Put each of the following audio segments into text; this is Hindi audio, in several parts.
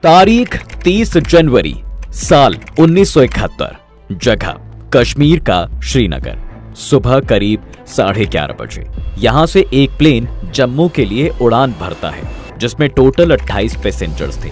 तारीख 30 जनवरी साल 1971। जगह कश्मीर का श्रीनगर। सुबह करीब 11:30 बजे यहां से एक प्लेन जम्मू के लिए उड़ान भरता है, जिसमें टोटल 28 पैसेंजर्स थे।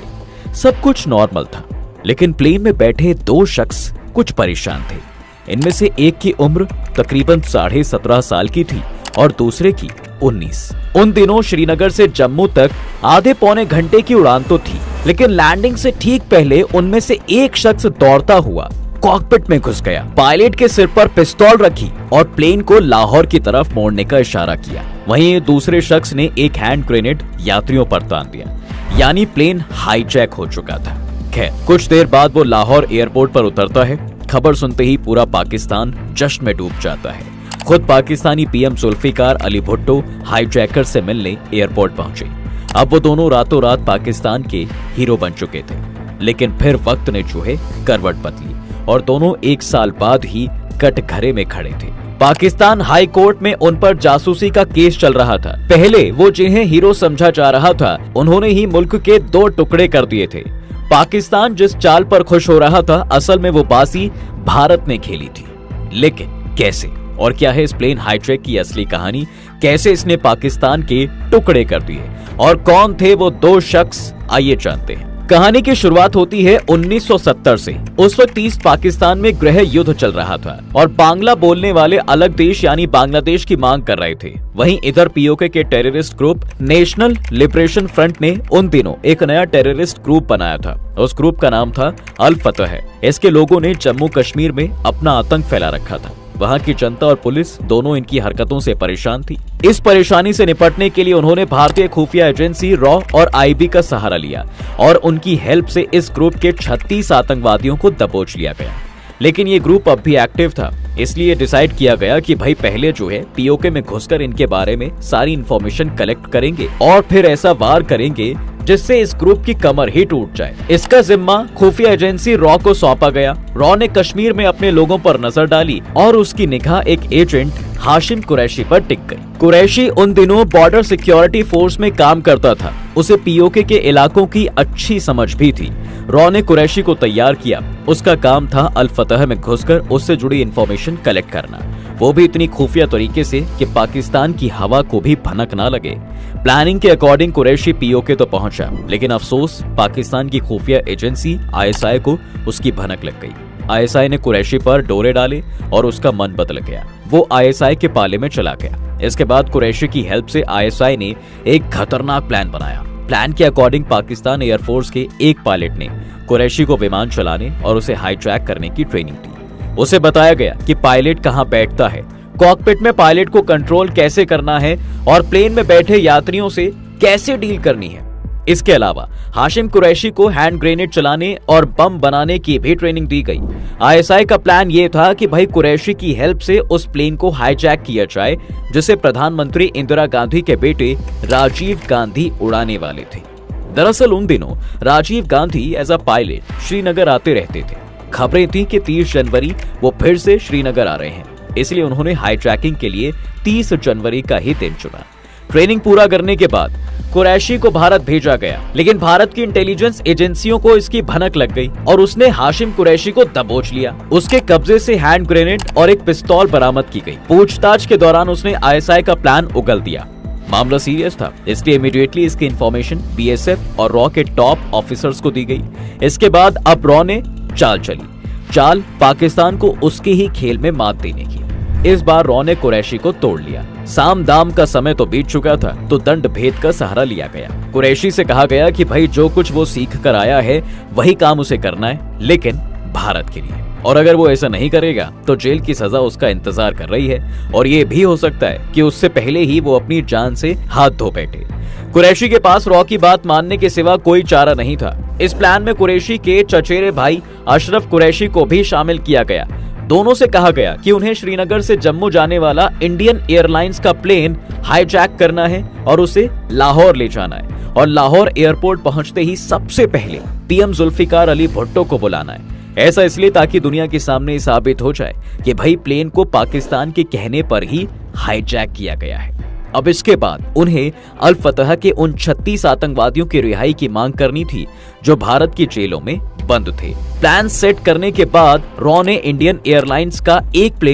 सब कुछ नॉर्मल था, लेकिन प्लेन में बैठे दो शख्स कुछ परेशान थे। इनमें से एक की उम्र तकरीबन 17.5 साल की थी और दूसरे की 19। उन दिनों श्रीनगर से जम्मू तक आधे पौने घंटे की उड़ान तो थी, लेकिन लैंडिंग से ठीक पहले उनमें से एक शख्स दौड़ता हुआ कॉकपिट में घुस गया। पायलट के सिर पर पिस्तौल रखी और प्लेन को लाहौर की तरफ मोड़ने का इशारा किया। वहीं दूसरे शख्स ने एक हैंड ग्रेनेड यात्रियों पर तान दिया, यानी प्लेन हाईजैक हो चुका था। खैर, कुछ देर बाद वो लाहौर एयरपोर्ट पर उतरता है। खबर सुनते ही पूरा पाकिस्तान जश्न में डूब जाता है। खुद पाकिस्तानी पीएम जुल्फिकार अली भुट्टो हाईजैकर से मिलने एयरपोर्ट पहुंचे। अब वो दोनों रातों रात पाकिस्तान के हीरो बन चुके थे, लेकिन फिर वक्त ने जो है करवट बदली और दोनों 1 साल बाद ही कटघरे में खड़े थे। पाकिस्तान हाई कोर्ट में उन पर जासूसी का केस चल रहा था। पहले वो जिन्हें हीरो समझा जा रहा था, उन्होंने ही मुल्क के 2 टुकड़े कर दिए थे। पाकिस्तान जिस चाल पर खुश हो रहा था, असल में वो बाजी भारत ने खेली थी। लेकिन कैसे और क्या है इस प्लेन हाईजैक की असली कहानी? कैसे इसने पाकिस्तान के टुकड़े कर दिए और कौन थे वो 2 शख्स, आइए जानते हैं। कहानी की शुरुआत होती है 1970 से। उस वक्त ईस्ट पाकिस्तान में गृह युद्ध चल रहा था और बांग्ला बोलने वाले अलग देश यानी बांग्लादेश की मांग कर रहे थे। वहीं इधर पीओके के terrorist group national liberation front ने उन दिनों एक नया टेररिस्ट ग्रुप बनाया था। उस ग्रुप का नाम था अल फतह। इसके लोगों ने जम्मू कश्मीर में अपना आतंक फैला रखा था। वहां की जनता और पुलिस दोनों इनकी हरकतों से परेशान थी। इस परेशानी से निपटने के लिए उन्होंने भारतीय खुफिया एजेंसी रॉ और आईबी का सहारा लिया और उनकी हेल्प से इस ग्रुप के 36 आतंकवादियों को दबोच लिया गया। लेकिन ये ग्रुप अब भी एक्टिव था, इसलिए डिसाइड किया गया कि भाई पहले जो है पीओके में घुसकर इनके बारे में सारी इंफॉर्मेशन कलेक्ट करेंगे और फिर ऐसा वार करेंगे जिससे इस ग्रुप की कमर ही टूट जाए। इसका जिम्मा खुफिया एजेंसी रॉ को सौंपा गया। रॉ ने कश्मीर में अपने लोगों पर नजर डाली और उसकी निगाह एक एजेंट हाशिम कुरैशी पर टिक गई। कुरैशी उन दिनों बॉर्डर सिक्योरिटी फोर्स में काम करता था। उसे पीओके के इलाकों की अच्छी समझ भी थी। रॉ ने कुरैशी को तैयार किया। उसका काम था अल फतह में घुसकर उससे जुड़ी इंफॉर्मेशन कलेक्ट करना, वो भी इतनी खुफिया तरीके से कि पाकिस्तान की हवा को भी भनक ना लगे। प्लानिंग के अकॉर्डिंग कुरैशी पीओके तो पहुंचा, लेकिन अफसोस पाकिस्तान की खुफिया एजेंसी आईएसआई को उसकी भनक लग गई। आईएसआई ने कुरैशी पर डोरे डाले और उसका मन बदल गया। वो आईएसआई के पाले में चला गया। इसके बाद कुरैशी की हेल्प से आईएसआई ने एक खतरनाक प्लान बनाया। प्लान के अकॉर्डिंग पाकिस्तान एयरफोर्स के एक पायलट ने कुरैशी को विमान चलाने और उसे हाईजैक करने की ट्रेनिंग दी। उसे बताया गया कि पायलट कहां बैठता है, कॉकपिट में पायलट को कंट्रोल कैसे करना है और प्लेन में बैठे यात्रियों से कैसे डील करनी है। इसके अलावा हाशिम कुरैशी को हैंड ग्रेनेड चलाने और बम बनाने की भी ट्रेनिंग दी गई। आईएसआई का प्लान ये था कि भाई कुरैशी की हेल्प से उस प्लेन को हाईजैक किया जाए, जिसे प्रधानमंत्री इंदिरा गांधी के बेटे राजीव गांधी उड़ाने वाले थे। दरअसल उन दिनों Rajiv Gandhi as a pilot Srinagar आते रहते थे। खबरें थी कि 30 जनवरी वो फिर से श्रीनगर आ रहे हैं, इसलिए उन्होंने हाईजैकिंग के लिए 30 जनवरी का ही दिन चुना। ट्रेनिंग पूरा करने के बाद कुरैशी को भारत भेजा गया, लेकिन भारत की इंटेलिजेंस एजेंसियों को इसकी भनक लग गई और उसने हाशिम कुरैशी को दबोच लिया। उसके कब्जे से हैंड ग्रेनेड और एक पिस्तौल बरामद की गई। पूछताछ के दौरान उसने आईएसआई का प्लान उगल दिया। मामला सीरियस था, इसलिए इमीडिएटली इसकी इंफॉर्मेशन बीएसएफ और रॉ के टॉप ऑफिसर्स को दी गई। इसके बाद अब रॉ ने चाल चली। चाल पाकिस्तान को उसके ही खेल में मात देने की। इस बार रॉ ने कुरैशी को तोड़ लिया। साम दाम का समय तो बीत चुका था, तो दंड भेद का सहारा लिया गया। कुरैशी से कहा गया कि भाई जो कुछ वो सीख कर आया है वही काम उसे करना है, लेकिन भारत के लिए। और अगर वो ऐसा नहीं करेगा तो जेल की सजा उसका इंतजार कर रही है और ये भी हो सकता है कि उससे पहले ही वो अपनी जान से हाथ धो बैठे। कुरैशी के पास रॉ की बात मानने के सिवा कोई चारा नहीं था। इस प्लान में कुरैशी के चचेरे भाई अशरफ कुरैशी को भी शामिल किया गया। दोनों से कहा गया कि उन्हें श्रीनगर से जम्मू जाने वाला इंडियन एयरलाइंस का प्लेन हाईजैक करना है और उसे लाहौर ले जाना है और लाहौर एयरपोर्ट पहुंचते ही सबसे पहले पीएम जुल्फिकार अली भुट्टो को बुलाना है। ऐसा इसलिए ताकि दुनिया के सामने साबित हो जाए कि भाई प्लेन को पाकिस्तान के कहने पर ही हाईजैक किया गया है। अब इसके बाद उन्हें अल फतह के उन 36 आतंकवादियों की रिहाई की मांग करनी थी जो भारत की जेलों में बंद थे। प्लान सेट करने के बाद रॉ ने इंडियन एयरलाइंस का एक प्लेन